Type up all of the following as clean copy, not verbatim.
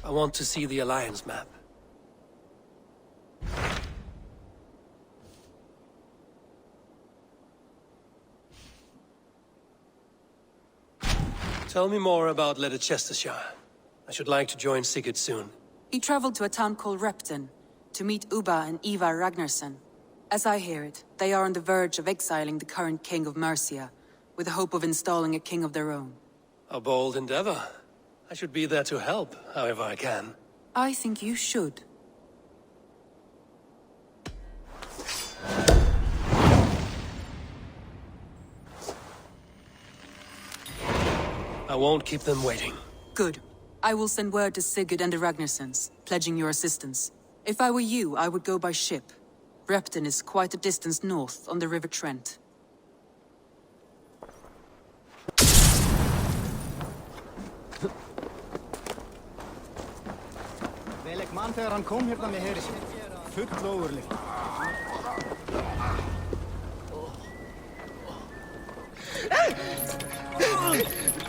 I want to see the Alliance map. Tell me more about Leicestershire. I should like to join Sigurd soon. He traveled to a town called Repton to meet Ubba and Ivar Ragnarsson. As I hear it, they are on the verge of exiling the current king of Mercia, with the hope of installing a king of their own. A bold endeavor. I should be there to help, however I can. I think you should. I won't keep them waiting. Good. I will send word to Sigurd and the Ragnarssons, pledging your assistance. If I were you, I would go by ship. Repton is quite a distance north on the River Trent. Velek man þegar hann kom hérna með heri sinn. Full ógurlegt.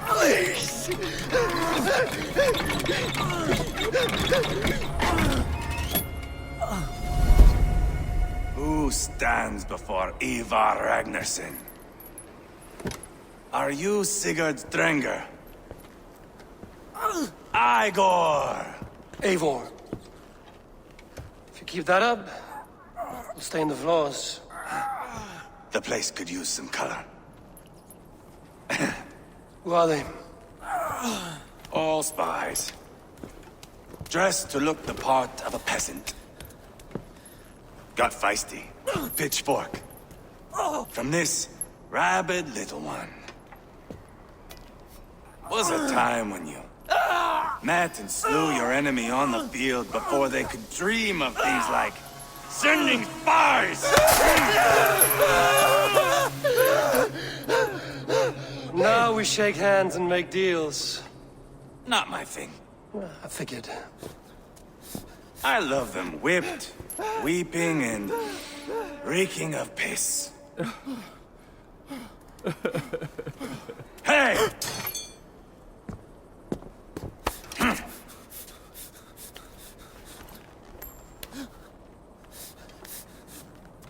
Please! Who stands before Ivar Ragnarsson? Are you Sigurd Drenger? Igor! Eivor. If you keep that up, we'll stain the floors. The place could use some color. Who are they? All spies. Dressed to look the part of a peasant. Got feisty. Pitchfork. From this rabid little one. Was a time when you met and slew your enemy on the field before they could dream of things like sending spies! Now we shake hands and make deals. Not my thing. I figured. I love them whipped, weeping, and reeking of piss. Hey!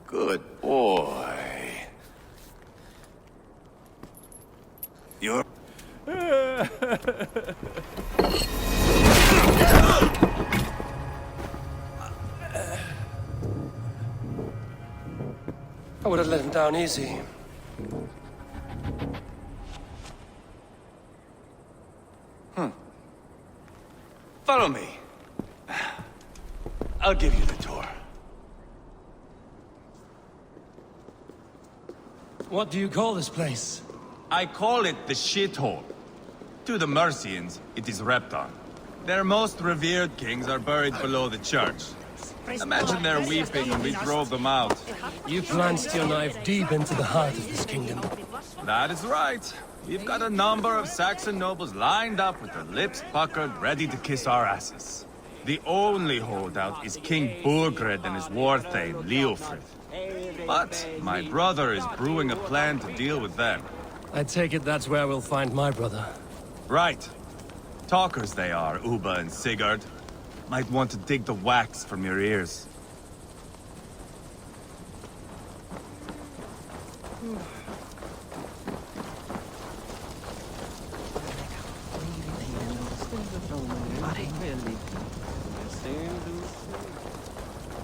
Good boy. You're... I would have let him down easy. Follow me. I'll give you the tour. What do you call this place? I call it the shithole. To the Mercians, it is Repton. Their most revered kings are buried below the church. Imagine they're weeping when we drove them out. You plunged your knife deep into the heart of this kingdom. That is right. We've got a number of Saxon nobles lined up with their lips puckered, ready to kiss our asses. The only holdout is King Burgred and his war thane, Leofrid. But my brother is brewing a plan to deal with them. I take it that's where we'll find my brother. Right. Talkers they are, Ubba and Sigurd. Might want to dig the wax from your ears.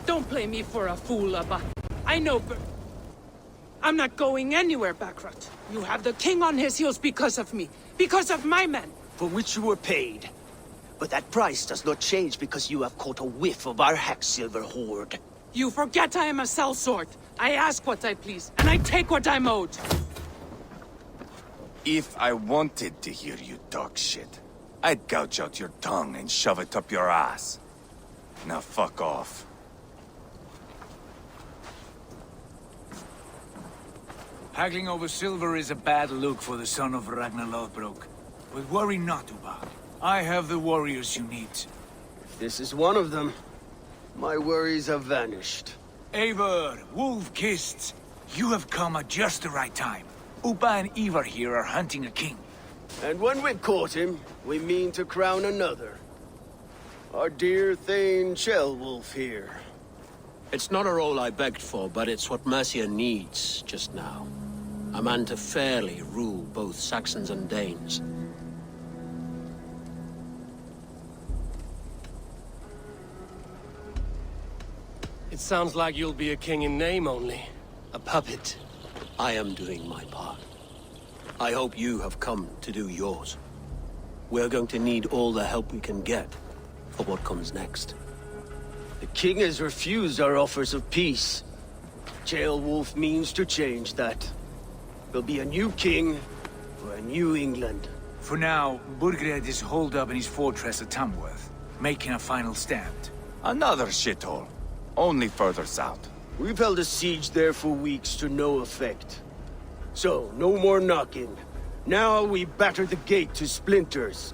Don't play me for a fool, Abba. I know, but I'm not going anywhere, Backrot. You have the king on his heels because of me. Because of my men. For which you were paid. But that price does not change because you have caught a whiff of our Hacksilver hoard. You forget I am a sellsword. I ask what I please, and I take what I'm owed. If I wanted to hear you talk shit, I'd gouge out your tongue and shove it up your ass. Now fuck off. Haggling over silver is a bad look for the son of Ragnar Lothbrok. But worry not, Ubba. I have the warriors you need. This is one of them. My worries have vanished. Eivor, wolf-kissed, you have come at just the right time. Ubba and Ivar here are hunting a king. And when we've caught him, we mean to crown another. Our dear Thane Shellwolf here. It's not a role I begged for, but it's what Mercia needs just now. A man to fairly rule both Saxons and Danes. It sounds like you'll be a king in name only. A puppet. I am doing my part. I hope you have come to do yours. We're going to need all the help we can get for what comes next. The king has refused our offers of peace. Jailwolf means to change that. There'll be a new king for a new England. For now, Burgred is holed up in his fortress at Tamworth, making a final stand. Another shithole. Only further south. We've held a siege there for weeks to no effect. So, no more knocking. Now we batter the gate to splinters.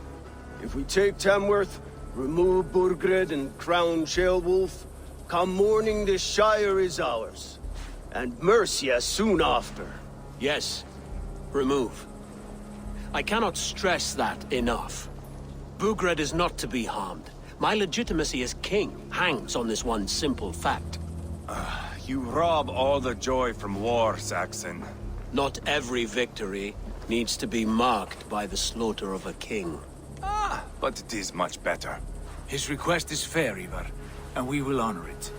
If we take Tamworth, remove Burgred and crown Sheolwulf, come morning the Shire is ours. And Mercia soon after. Yes, remove. I cannot stress that enough. Burgred is not to be harmed. My legitimacy as king hangs on this one simple fact. You rob all the joy from war, Saxon. Not every victory needs to be marked by the slaughter of a king. But it is much better. His request is fair, Ivar, and we will honor it.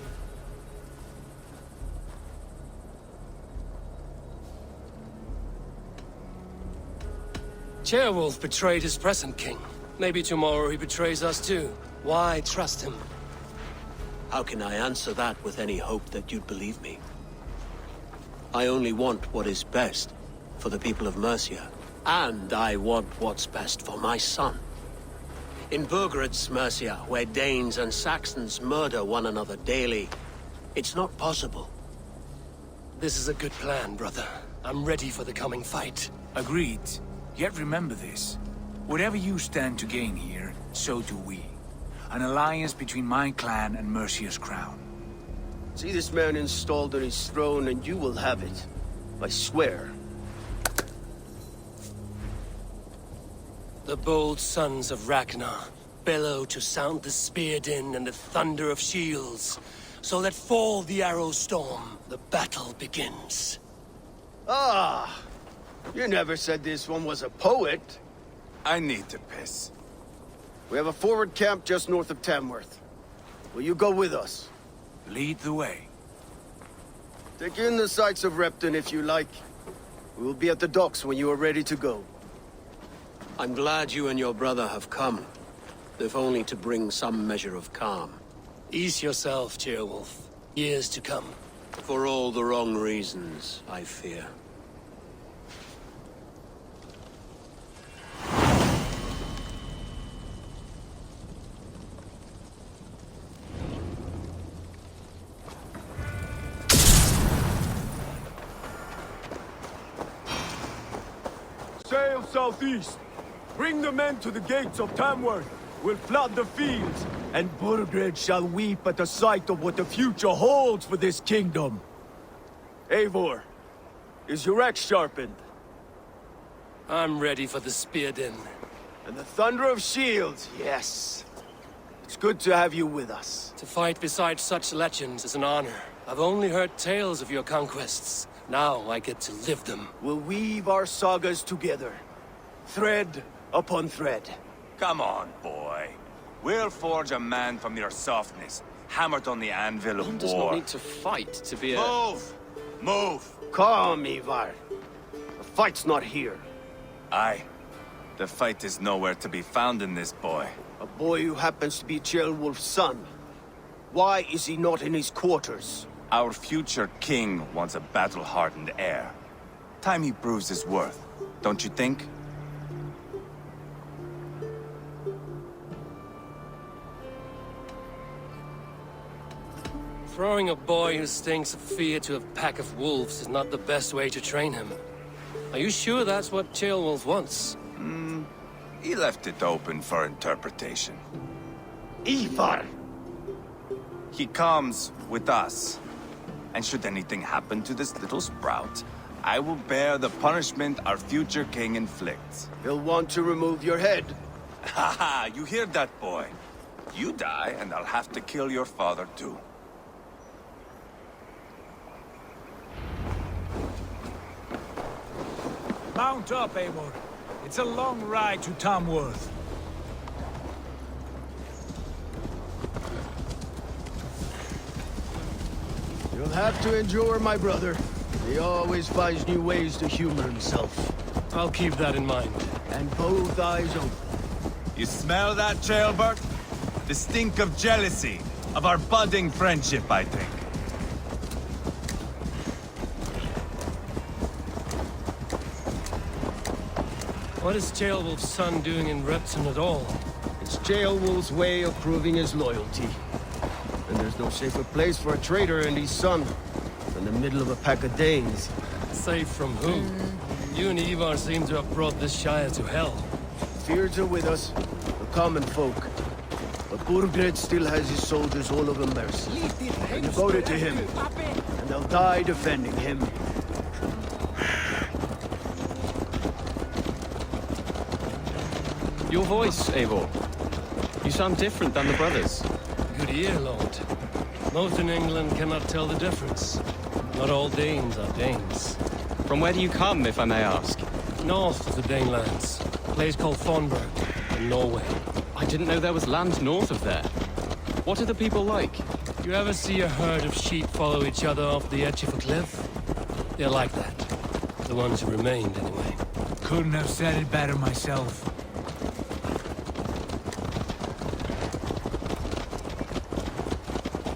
Ceolwulf betrayed his present king. Maybe tomorrow he betrays us too. Why trust him? How can I answer that with any hope that you'd believe me? I only want what is best for the people of Mercia. And I want what's best for my son. In Burgred's Mercia, where Danes and Saxons murder one another daily, it's not possible. This is a good plan, brother. I'm ready for the coming fight. Agreed. Yet remember this. Whatever you stand to gain here, so do we. An alliance between my clan and Mercia's crown. See this man installed on his throne and you will have it. I swear. The bold sons of Ragnar bellow to sound the spear din and the thunder of shields. So let fall the arrow storm. The battle begins. Ah! You never said this one was a poet. I need to piss. We have a forward camp just north of Tamworth. Will you go with us? Lead the way. Take in the sights of Repton if you like. We will be at the docks when you are ready to go. I'm glad you and your brother have come, if only to bring some measure of calm. Ease yourself, Ceolwulf. Years to come. For all the wrong reasons, I fear. Sail southeast. Bring the men to the gates of Tamworth. We'll flood the fields, and Burgred shall weep at the sight of what the future holds for this kingdom. Eivor, is your axe sharpened? I'm ready for the spear din. And the thunder of shields, yes. It's good to have you with us. To fight beside such legends is an honor. I've only heard tales of your conquests. Now I get to live them. We'll weave our sagas together. Thread upon thread. Come on, boy. We'll forge a man from your softness, hammered on the anvil of One does war. not need to fight to be a... Move! Move! Calm, Ivar. The fight's not here. Aye. The fight is nowhere to be found in this boy. A boy who happens to be Ceolwulf's son. Why is he not in his quarters? Our future king wants a battle-hardened heir. Time he proves his worth, don't you think? Throwing a boy who stinks of fear to a pack of wolves is not the best way to train him. Are you sure that's what Ceolwulf wants? He left it open for interpretation. Ivar! He comes with us. And should anything happen to this little sprout, I will bear the punishment our future king inflicts. He'll want to remove your head. Haha, you hear that, boy? You die, and I'll have to kill your father, too. Mount up, Eivor. It's a long ride to Tamworth. You'll have to endure, my brother. He always finds new ways to humor himself. I'll keep that in mind. And both eyes open. You smell that, Jailbird? The stink of jealousy, of our budding friendship, I think. What is Ceolwulf's son doing in Repton at all? It's Ceolwulf's way of proving his loyalty. And there's no safer place for a traitor and his son than the middle of a pack of Danes. Safe from who? You and Ivar seem to have brought this Shire to hell. Fears are with us, the common folk. But Burgred still has his soldiers all over Mercia. They're devoted to him, and they'll die defending him. Your voice, Eivor. You sound different than the brothers. Good ear, Lord. Most in England cannot tell the difference. Not all Danes are Danes. From where do you come, if I may ask? North of the Danelands. A place called Thornburg, in Norway. I didn't know there was land north of there. What are the people like? You ever see a herd of sheep follow each other off the edge of a cliff? They're like that. The ones who remained, anyway. Couldn't have said it better myself.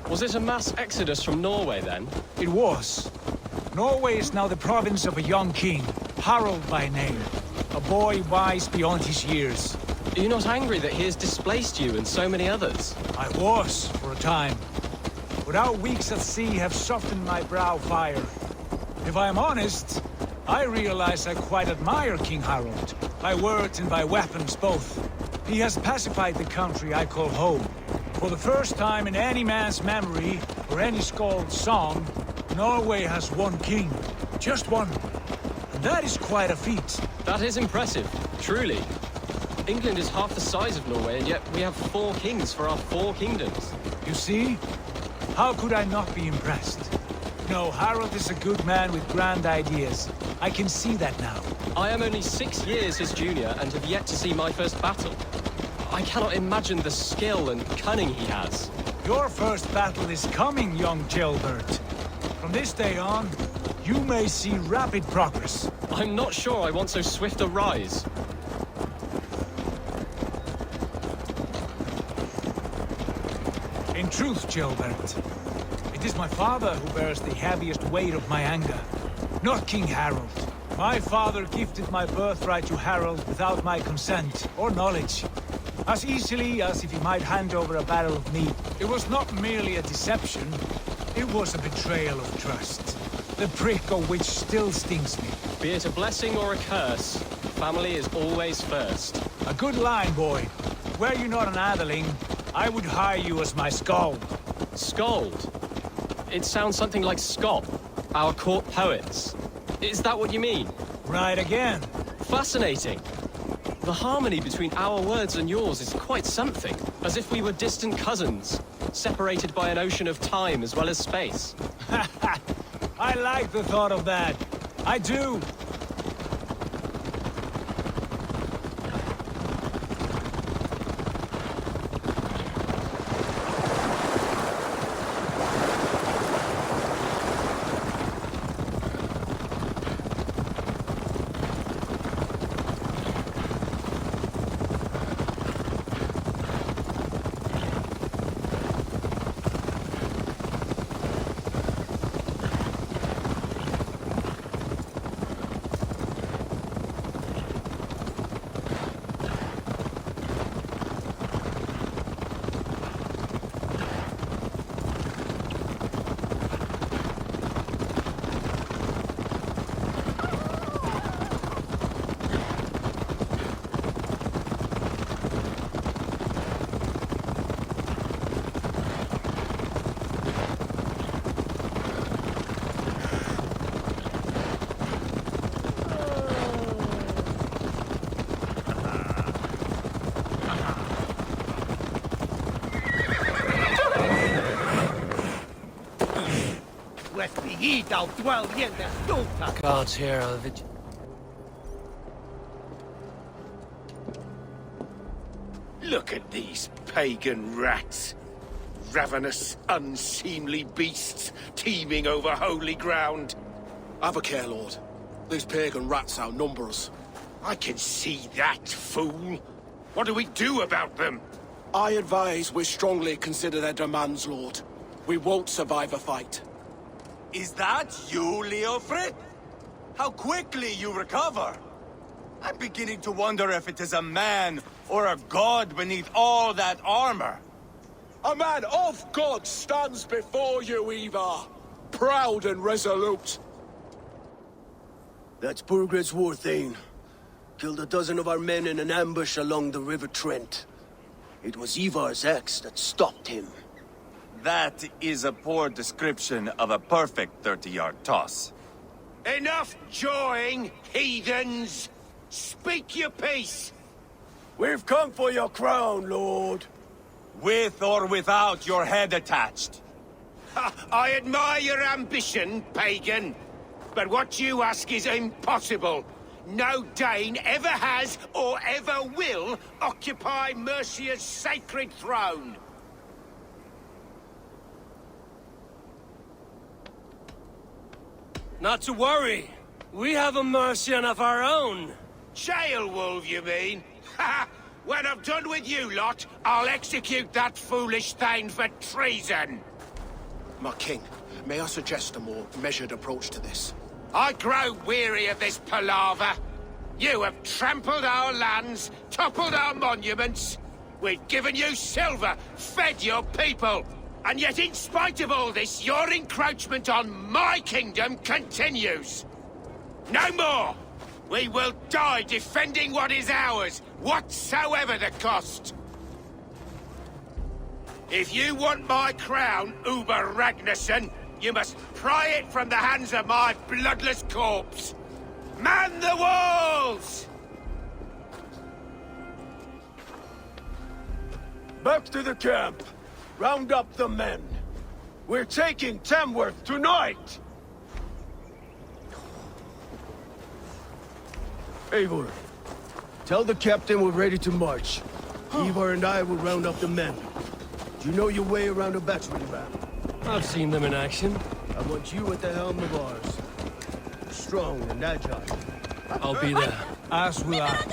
Was it a mass exodus from Norway, then? It was. Norway is now the province of a young king, Harald by name. A boy wise beyond his years. Are you not angry that he has displaced you and so many others? I was, for a time. But our weeks at sea have softened my brow fire. If I am honest, I realize I quite admire King Harald. By words and by weapons both. He has pacified the country I call home. For the first time in any man's memory, or any skald's song, Norway has one king. Just one. And that is quite a feat. That is impressive, truly. England is half the size of Norway, and yet we have 4 kings for our 4 kingdoms. You see? How could I not be impressed? No, Harald is a good man with grand ideas. I can see that now. I am only 6 years his junior and have yet to see my first battle. I cannot imagine the skill and cunning he has. Your first battle is coming, young Jailbird. From this day on, you may see rapid progress. I'm not sure I want so swift a rise. In truth, Jailbird, it is my father who bears the heaviest weight of my anger, not King Harald. My father gifted my birthright to Harald without my consent or knowledge. As easily as if he might hand over a barrel of meat. It was not merely a deception, it was a betrayal of trust. The prick of which still stings me. Be it a blessing or a curse, family is always first. A good line, boy. Were you not an atheling, I would hire you as my skald. Skald? It sounds something like Scott, our court poets. Is that what you mean? Right again. Fascinating. The harmony between our words and yours is quite something. As if we were distant cousins, separated by an ocean of time as well as space. I like the thought of that. I do. God's hero, Look at these pagan rats. Ravenous, unseemly beasts teeming over holy ground. Have a care, Lord. These pagan rats outnumber us. I can see that, fool. What do we do about them? I advise we strongly consider their demands, Lord. We won't survive a fight. Is that you, Leofrid? How quickly you recover! I'm beginning to wonder if it is a man or a god beneath all that armor. A man of God stands before you, Eva. Proud and resolute. That's Burgred's Warthane. Killed a dozen of our men in an ambush along the River Trent. It was Ivar's axe that stopped him. That is a poor description of a perfect 30-yard toss. Enough jawing, heathens! Speak your piece! We've come for your crown, Lord. With or without your head attached. Ha, I admire your ambition, pagan. But what you ask is impossible. No Dane ever has or ever will occupy Mercia's sacred throne. Not to worry. We have a Mercian of our own. Jailwolf, you mean? Ha! When I'm done with you lot, I'll execute that foolish thing for treason. My king, may I suggest a more measured approach to this? I grow weary of this palaver. You have trampled our lands, toppled our monuments. We've given you silver, fed your people. And yet in spite of all this, your encroachment on my kingdom continues. No more! We will die defending what is ours, whatsoever the cost. If you want my crown, Uber Ragnarsson, you must pry it from the hands of my bloodless corpse. Man the walls! Back to the camp. Round up the men. We're taking Tamworth tonight! Eivor, tell the captain we're ready to march. Ivar and I will round up the men. Do you know your way around a battering ram? I've seen them in action. I want you at the helm of ours. Strong and agile. I'll be there. As will I.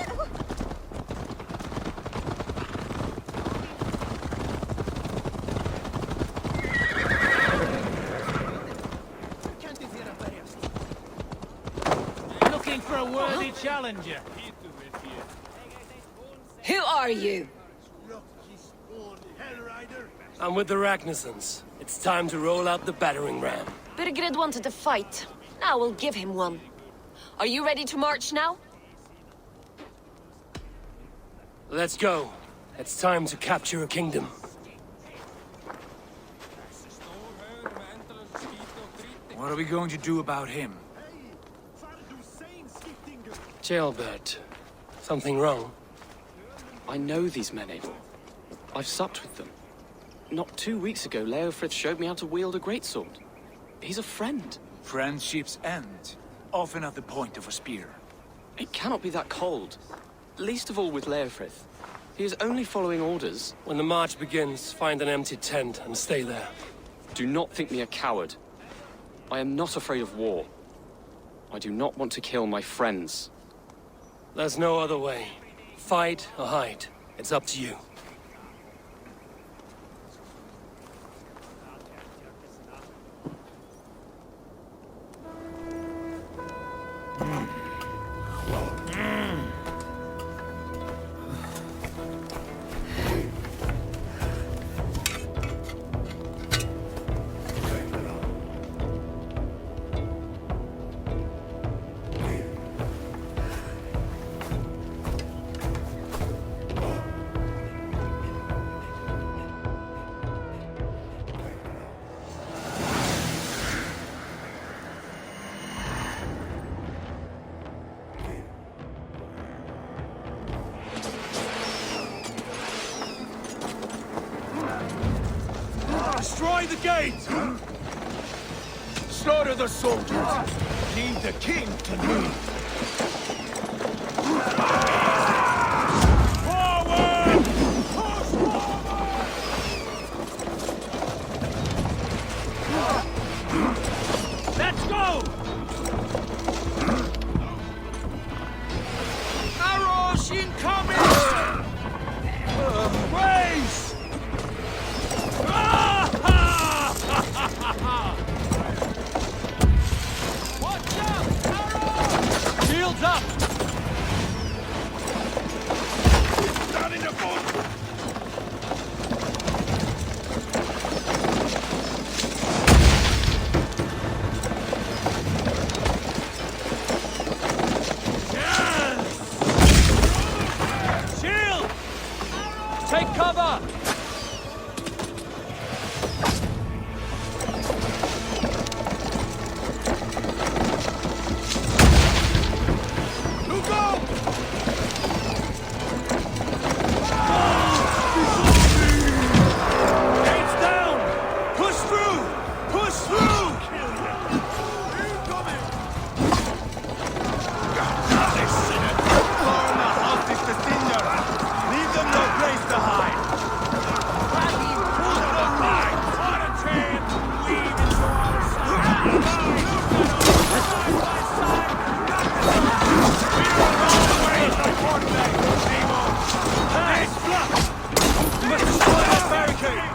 Looking for a worthy challenger. Who are you? I'm with the Ragnarssons. It's time to roll out the battering ram. Birgred wanted to fight. Now we'll give him one. Are you ready to march now? Let's go. It's time to capture a kingdom. What are we going to do about him? Jailbird. Something wrong? I know these men, Eivor. I've supped with them. Not 2 weeks ago, Leofrith showed me how to wield a greatsword. He's a friend. Friendships end, often at the point of a spear. It cannot be that cold. Least of all with Leofrith. He is only following orders. When the march begins, find an empty tent and stay there. Do not think me a coward. I am not afraid of war. I do not want to kill my friends. There's no other way. Fight or hide. It's up to you. Destroy the gate! slaughter the soldiers. Leave the king to me. Forward! Push forward! Let's go! Arrows incoming! Race! Watch out! Arrows! Shields up! Down in the boat! Shield! Take cover! Look out! Gates down! Push through! Push through! Incoming! They sinner! Burn the houses to cinder! Leave them no place to hide! What a chance! Weave into our side! Side by side! We are all the way to the quarterback! Hey, Fluff! You must destroy that barricade!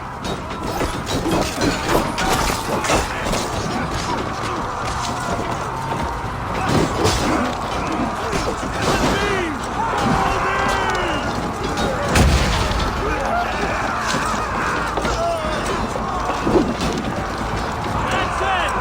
That's it!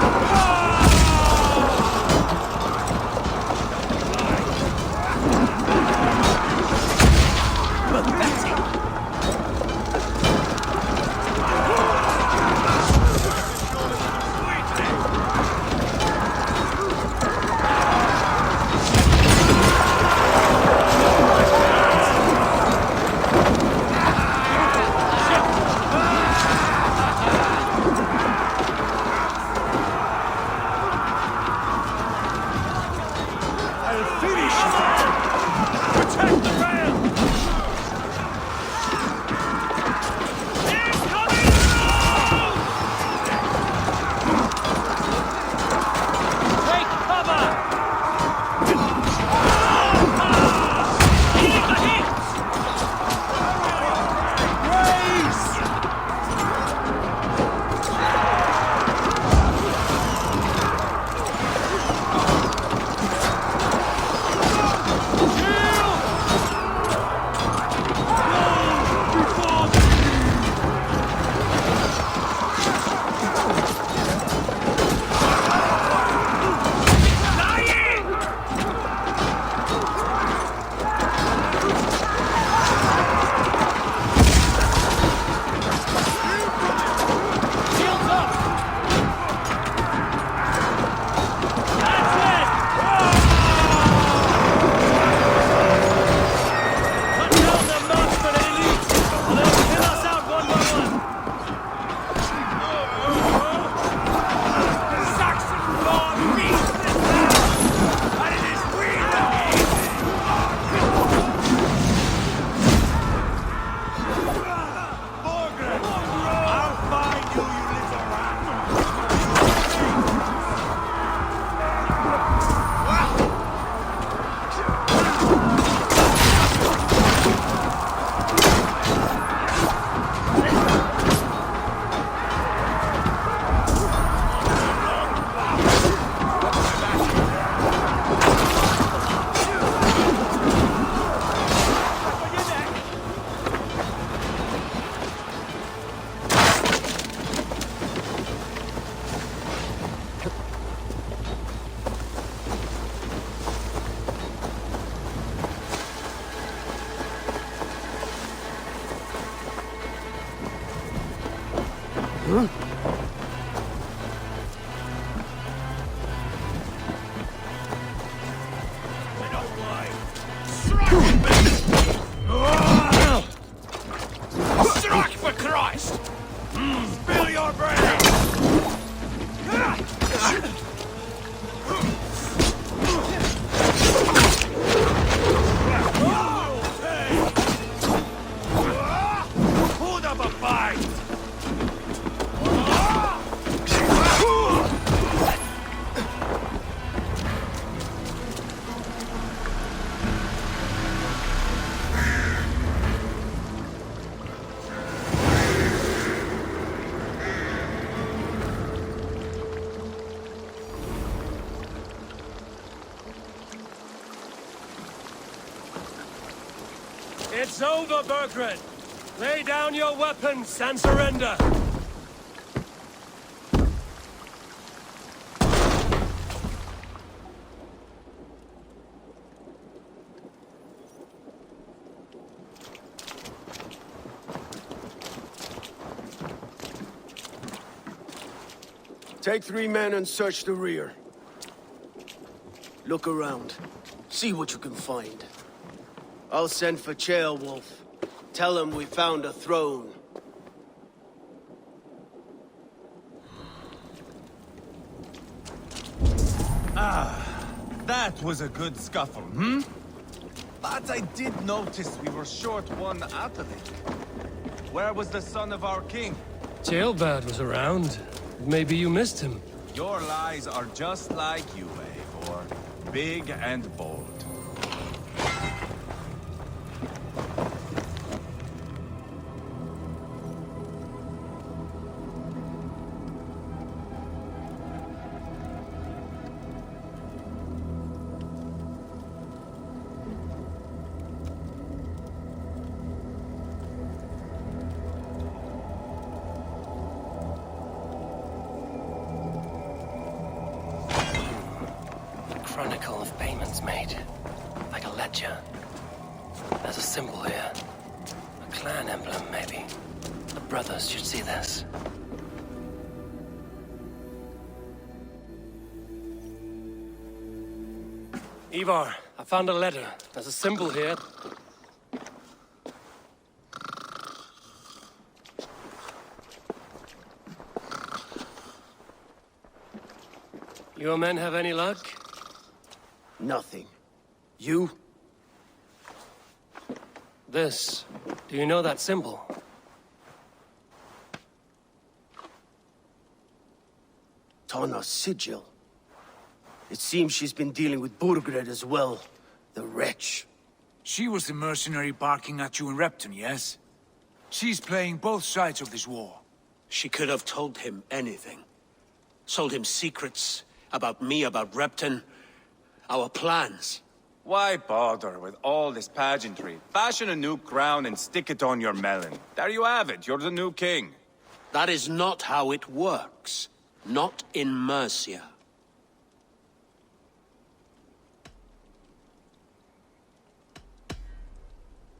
I'll finish you! Protect the rail! Incoming! Take cover! Eat the hits! Race! Strike for Christ! Spill your brains! It's over, Burgred! Lay down your weapons and surrender! Take 3 men and search the rear. Look around. See what you can find. I'll send for Ceolwulf. Tell him we found a throne. That was a good scuffle, hmm? But I did notice we were short one athlete. Where was the son of our king? Ceolbad was around. Maybe you missed him. Your lies are just like you, Eivor. Big and bold. Chronicle of payments made. Like a ledger. There's a symbol here. A clan emblem, maybe. The brothers should see this. Ivar, I found a letter. There's a symbol here. Your men have any luck? Nothing. You? This. Do you know that symbol? Tanna's sigil. It seems she's been dealing with Burgred as well. The wretch. She was the mercenary barking at you in Repton, yes? She's playing both sides of this war. She could have told him anything. Sold him secrets about me, about Repton, our plans. Why bother with all this pageantry? Fashion a new crown and stick it on your melon. There you have it, you're the new king. That is not how it works. Not in Mercia.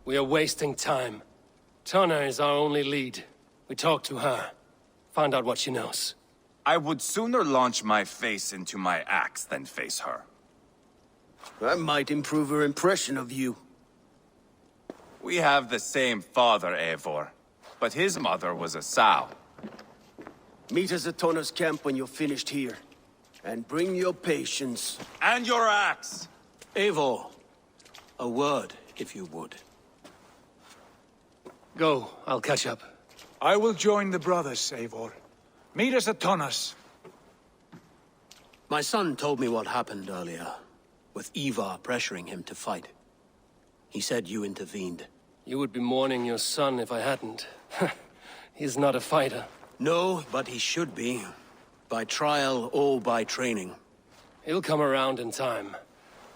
We are wasting time. Tanna is our only lead. We talk to her. Find out what she knows. I would sooner launch my face into my axe than face her. That might improve her impression of you. We have the same father, Eivor. But his mother was a sow. Meet us at Tanna's camp when you're finished here. And bring your patience. And your axe! Eivor, a word, if you would. Go, I'll catch up. I will join the brothers, Eivor. Meet us at Tanna's. My son told me what happened earlier, with Ivar pressuring him to fight. He said you intervened. You would be mourning your son if I hadn't. He's not a fighter. No, but he should be. By trial or by training. He'll come around in time.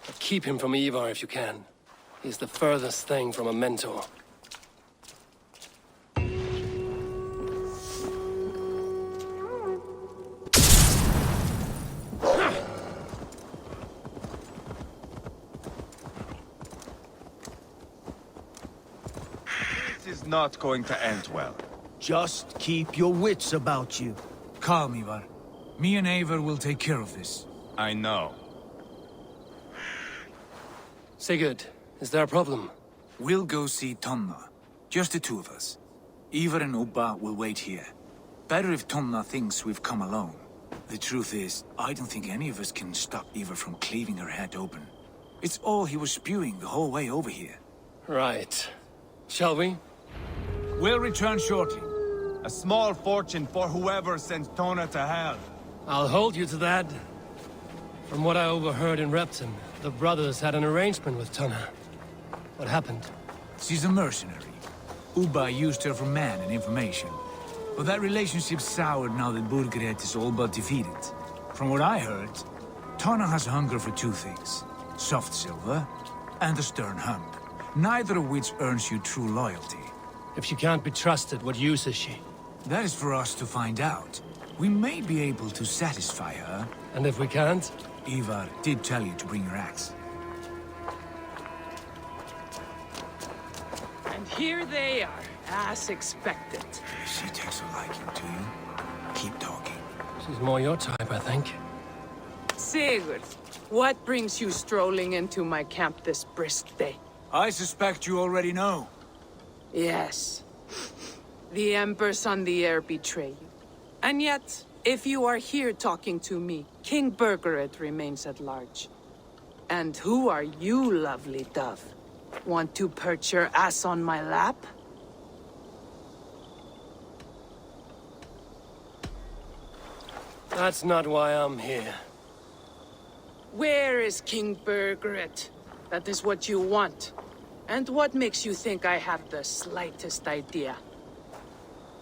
But keep him from Ivar if you can. He's the furthest thing from a mentor. This is not going to end well. Just keep your wits about you. Calm, Ivar. Me and Eivor will take care of this. I know. Sigurd, is there a problem? We'll go see Tanna. Just the two of us. Ivar and Ubba will wait here. Better if Tanna thinks we've come alone. The truth is, I don't think any of us can stop Ivar from cleaving her head open. It's all he was spewing the whole way over here. Right. Shall we? We'll return shortly. A small fortune for whoever sends Tona to hell. I'll hold you to that. From what I overheard in Repton, the brothers had an arrangement with Tanna. What happened? She's a mercenary. Ubba used her for man and information. But that relationship soured now that Burgred is all but defeated. From what I heard, Tanna has hunger for two things. Soft silver and a stern hump. neither of which earns you true loyalty. If she can't be trusted, what use is she? That is for us to find out. We may be able to satisfy her. And if we can't? Ivar did tell you to bring your axe. And here they are, as expected. She takes a liking to you. Keep talking. She's more your type, I think. Sigurd, what brings you strolling into my camp this brisk day? I suspect you already know. Yes. The Embers on the air betray you. And yet, if you are here talking to me, King Burgered remains at large. And who are you, lovely dove? Want to perch your ass on my lap? That's not why I'm here. Where is King Burgered? That is what you want. And what makes you think I have the slightest idea?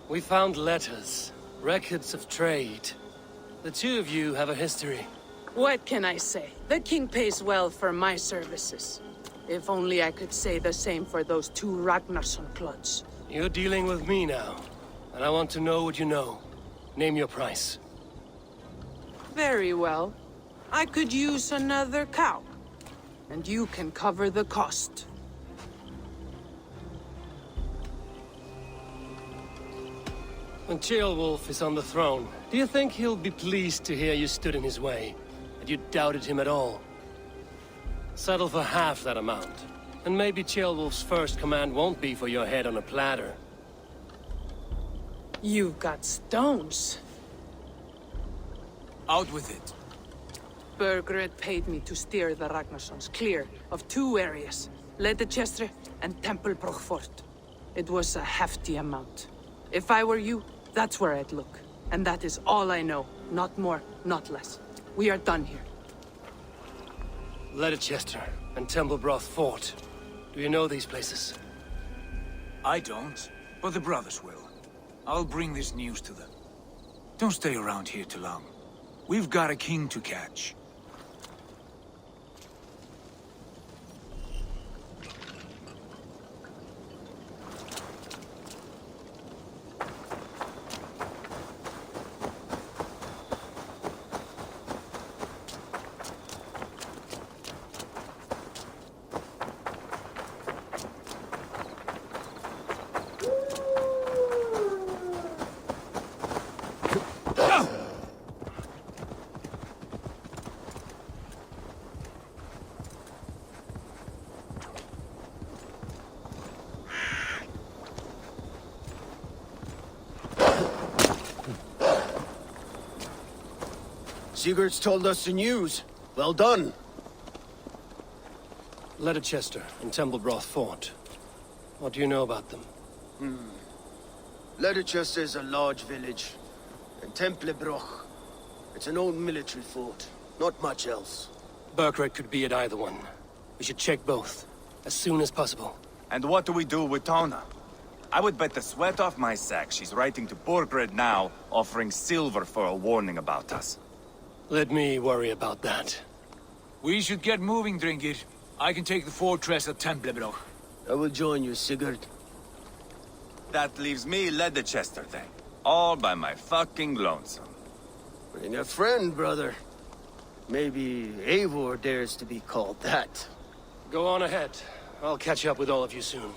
We found letters, records of trade. The two of you have a history. What can I say? The king pays well for my services. If only I could say the same for those two Ragnarsson clods. You're dealing with me now, and I want to know what you know. Name your price. Very well. I could use another cow. And you can cover the cost. When Ceolwulf is on the throne, do you think he'll be pleased to hear you stood in his way? That you doubted him at all? Settle for half that amount. And maybe Ceolwulf's first command won't be for your head on a platter. You've got stones. Out with it. Burgred paid me to steer the Ragnarssons clear of two areas, Ledechestre and Tempelbroch Fort. It was a hefty amount. If I were you, that's where I'd look. And that is all I know. Not more, not less. We are done here. Ledechestre and Tempelbroch Fort. Do you know these places? I don't, but the brothers will. I'll bring this news to them. Don't stay around here too long. We've got a king to catch. Sigurd's told us the news. Well done. Ledechestre and Tempelbroch Fort. What do you know about them? Ledechestre is a large village. And Tempelbroch, it's an old military fort. Not much else. Burgred could be at either one. We should check both, as soon as possible. And what do we do with Tona? I would bet the sweat off my sack she's writing to Burgred now, offering silver for a warning about us. Let me worry about that. We should get moving, Dringir. I can take the fortress at Tempelbroch. I will join you, Sigurd. That leaves me Ledechestre then. All by my fucking lonesome. Bring a friend, brother. Maybe Eivor dares to be called that. Go on ahead. I'll catch up with all of you soon.